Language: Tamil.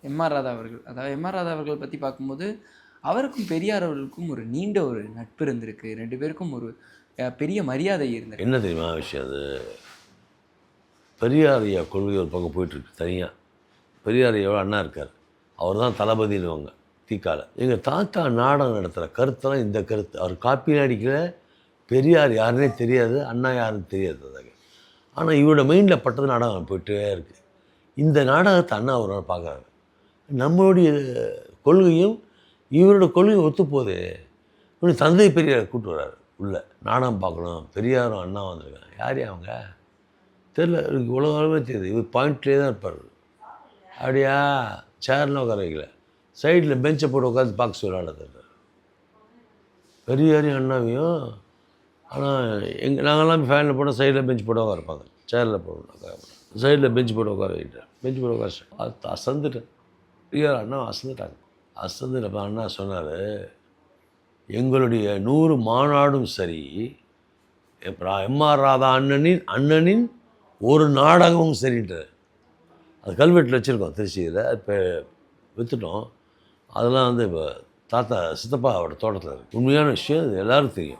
எம்.ஆர். ராதா அவர்கள். அதாவது எம்.ஆர். ராதா அவர்கள் பத்தி பார்க்கும்போது, அவருக்கும் பெரியார் அவர்களுக்கும் ஒரு நீண்ட ஒரு நட்பு இருந்திருக்கு. 2 பேருக்கும் ஒரு பெரிய மரியாதை இருந்திருக்கு. என்ன தெரியுமா விஷயம் அது? பெரியார் ஐயா கொள்கை ஒரு பக்கம் போயிட்டுருக்கு தனியாக. பெரியார் ஐயாவோட அண்ணா இருக்கார். அவர் தான் தளபதினுவாங்க தீக்கால. எங்கள் தாத்தா நாடகம் நடத்துகிற கருத்தெல்லாம் இந்த கருத்து. அவர் காப்பியும் அடிக்கல, பெரியார் யாருன்னே தெரியாது, அண்ணா யாருன்னு தெரியாது. அதாக ஆனால் இவரோட மைண்டில் பட்டது நாடகம் போயிட்டே இருக்குது. இந்த நாடகத்தை அண்ணா ஒரு நாள் பார்க்குறாரு. நம்மளுடைய கொள்கையும் இவரோட கொள்கையும் ஒத்துப்போகுது. இன்னும் தந்தை பெரியார் கூப்பிட்டு வர்றாரு உள்ளே. நாடகம் பார்க்கணும், பெரியாரும் அண்ணா வந்திருக்காங்க. யார் அவங்க தெரில, இவருக்கு உலகமே தெரியுது. இவர் பாயிண்ட்லேயே தான் இருப்பார். அப்படியா சேர்லாம் உட்கார வைக்கல, சைடில் பெஞ்சை போட்டு உட்காந்து பார்க்க விளையாடுறது பெரியாரையும் அண்ணாவையும். ஆனால் நாங்கள்லாம் ஃபேனில் போட்டால் சைடில் பெஞ்சு போட்டு உட்காருப்பாங்க, சேரில் போடணும், சைடில் பெஞ்சு போட்டு உட்கார வைக்கிட்டேன். பெஞ்சு போட்டு உட்கார அது அசந்துட்டேன். பெரியார் அண்ணா அசந்துட்டாங்க. அசந்துட்டப்ப அண்ணா சொன்னார், எங்களுடைய 100 மாநாடும் சரி, எம்.ஆர். ராதா அண்ணனின் ஒரு நாடகமும் சரின்ட்டு. அது கல்வெட்டில் வச்சுருக்கோம் திருச்சியில். இப்போ விற்றுட்டோம். அதெல்லாம் வந்து இப்போ தாத்தா சித்தப்பாவோட தோட்டத்தில் இருக்குது. உண்மையான விஷயம் இது எல்லாருக்கும் தெரியும்.